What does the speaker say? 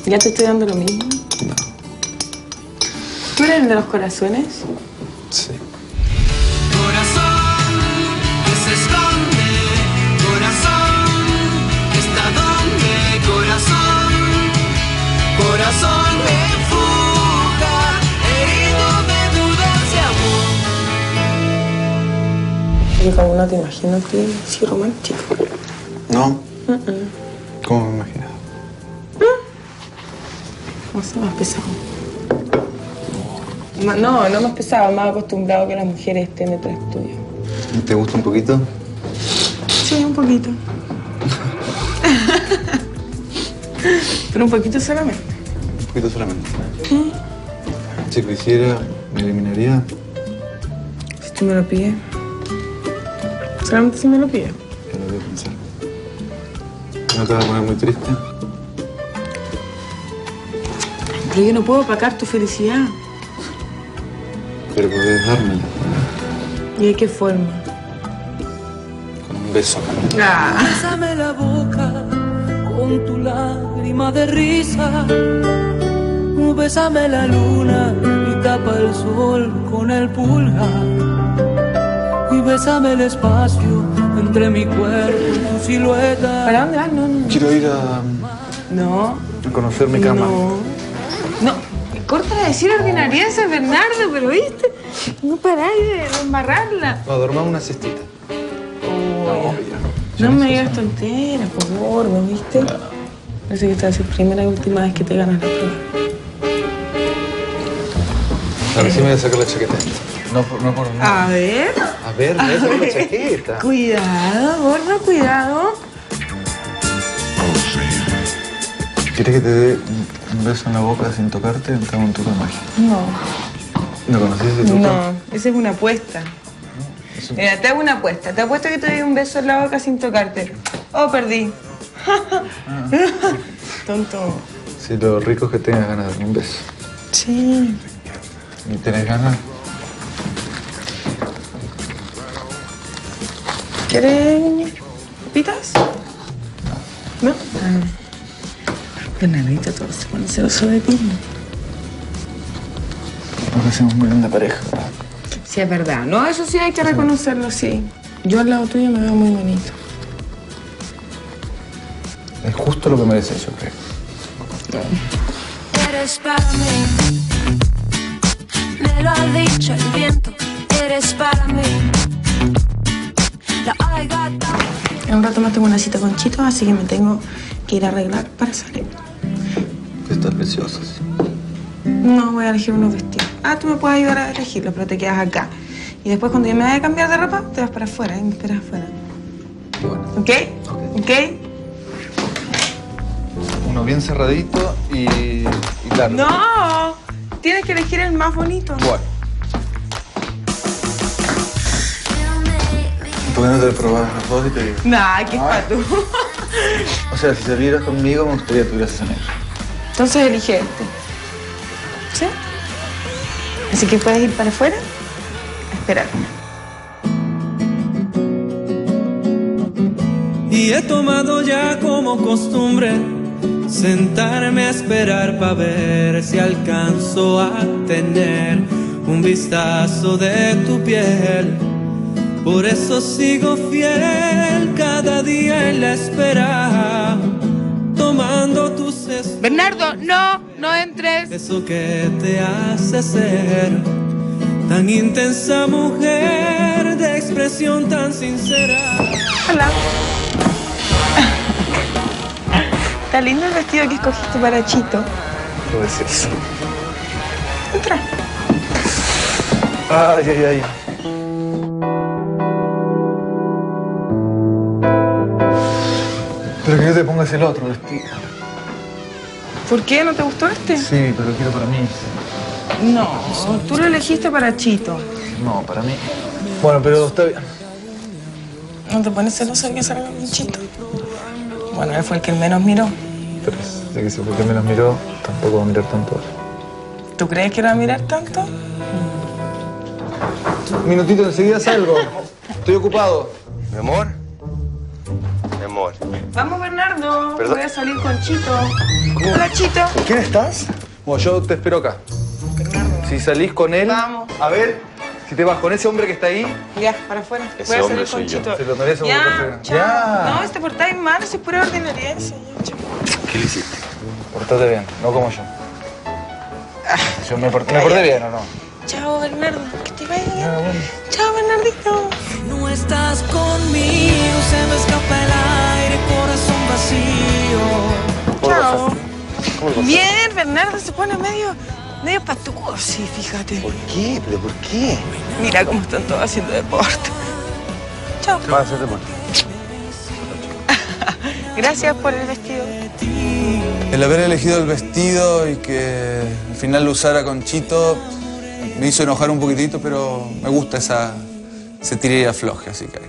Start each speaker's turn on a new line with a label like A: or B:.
A: ¿Ya te estoy dando lo mismo?
B: No.
A: ¿Tú eres el de los corazones?
B: Sí.
C: Corazón que se esconde, corazón que está donde, corazón de fuga, herido de dudas de amor.
A: Yo como no te imagino a ti así romántico.
B: ¿No? ¿Cómo me imaginas?
A: No sé, más pesado. No, no más pesado, más acostumbrado que las mujeres estén detrás tuyo.
B: ¿Te gusta un poquito?
A: Sí, un poquito. Pero un poquito solamente.
B: Un poquito solamente. Si lo hiciera, ¿me eliminaría?
A: Si tú me lo pides. Solamente si me lo pides.
B: Ya lo voy a pensar. ¿No te vas a poner muy triste?
A: Pero yo no puedo opacar tu felicidad.
B: Pero podés dármela.
A: ¿Y de qué forma?
B: Con un beso.
A: Ah.
C: Bésame la boca con tu lágrima de risa. Bésame la luna y tapa el sol con el pulgar. Y bésame el espacio entre mi cuerpo y tu silueta.
A: ¿Para dónde vas? No, no.
B: Quiero ir a
A: No.
B: conocer mi cama.
A: No. No. Corta de decir ordinariedades, Bernardo, pero ¿viste? No paráis de embarrarla.
B: No, dormamos una siestita.
A: No me digas tonteras, por favor, ¿no viste? Parece que esta es la primera y última vez que te ganas la prueba.
B: Ahora sí me voy a sacar la chaqueta. No por nada.
A: A ver.
B: A ver, me voy a sacar la chaqueta.
A: Cuidado, gordo, cuidado.
B: ¿Quieres que te dé un beso en la boca sin tocarte? Te hago un truco de magia.
A: No.
B: ¿No conocías ese truco?
A: No, esa es una apuesta. Mira, te hago una apuesta. Te apuesto que te doy un beso en la boca sin tocarte. Oh, perdí. Tonto.
B: Si lo rico es que tengas ganas de darme un beso.
A: Sí.
B: ¿Y tenés ganas?
A: ¿Quieres papitas? ¿No? Bernardito, todo se pone celoso de ti.
B: Porque hacemos muy linda pareja, ¿verdad?
A: Sí, es verdad. No, eso sí hay que reconocerlo, sí. Yo al lado tuyo me veo muy bonito.
B: Es justo lo que mereces, yo creo.
D: Eres para mí, me lo ha dicho el viento. Eres para mí.
A: En un rato más tengo una cita con Chito, así que me tengo que ir a arreglar para salir.
B: Estás preciosa, sí.
A: No, voy a elegir unos vestidos. Ah, tú me puedes ayudar a elegirlos, pero te quedas acá. Y después cuando yo me vaya a cambiar de ropa, te vas para afuera y me esperas afuera.
B: Bueno.
A: ¿Ok? ¿Ok?
B: Uno bien cerradito y largo.
A: ¡No! Tienes que elegir el más bonito.
B: Bueno. ¿Por qué no te probas los dos y te digo?
A: Nah, qué pato.
B: O sea, si salieras conmigo, me gustaría que tuvieras esa negra.
A: Entonces elige este. ¿Sí? Así que puedes ir para afuera a esperarme.
C: Y he tomado ya como costumbre sentarme a esperar para ver si alcanzo a tener un vistazo de tu piel. Por eso sigo fiel cada día en la espera, tomando tus
A: Bernardo, no, no entres.
C: eso que te hace ser tan intensa mujer de expresión tan sincera.
A: Hola. Está lindo el vestido que escogiste para Chito.
B: ¿Qué decir eso?
A: Entra.
B: Ay, ay, ay. Pero que yo te pongas el otro vestido.
A: ¿Por qué? ¿No te gustó este?
B: Sí, pero quiero para mí.
A: No, tú lo elegiste para Chito.
B: No, para mí. Bueno, pero está bien.
A: ¿No te pones celoso de que salga con Chito? Bueno, él fue el que menos miró.
B: Pero sé que si porque me los miró, tampoco va a mirar tanto.
A: ¿Tú crees que lo va a mirar tanto?
B: Un minutito, enseguida salgo. Estoy ocupado.
E: ¿Mi amor? Mi amor.
A: Vamos, Bernardo.
E: Perdón.
A: Voy a salir con Chito. Hola, Chito.
E: ¿Con quién estás?
B: Bueno, yo te espero acá.
A: Bernardo.
B: Si salís con él...
A: Vamos.
B: A ver, si te vas con ese hombre que está ahí...
A: Ya, para afuera.
E: Ese
A: Voy a
E: hombre
A: salir con
E: soy yo.
A: Chito.
B: Se lo merece.
A: Ya, chao.
B: Ya.
A: No, te portáis mal, eso es pura ordinariencia. Ya, chao.
E: ¿Qué le hiciste?
B: Portate bien, no como yo. Yo me porté bien, ¿o no?
A: Chao, Bernardo. Que te vaya bien.
B: Ah, bueno.
A: Chao, Bernardito.
C: No estás conmigo, se me escapa el aire, corazón vacío.
E: ¿Cómo lo
A: Chao.
E: pasaste? ¿Cómo lo pasaste?
A: Bien, Bernardo se pone medio patuco, sí, fíjate.
E: ¿Por qué? ¿Pero por qué?
A: Mira cómo están todos haciendo deporte. Chao.
E: Va a hacer deporte.
A: Gracias por el vestido.
B: El haber elegido el vestido y que al final lo usara con Chito me hizo enojar un poquitito, pero me gusta ese tire y afloje, así que...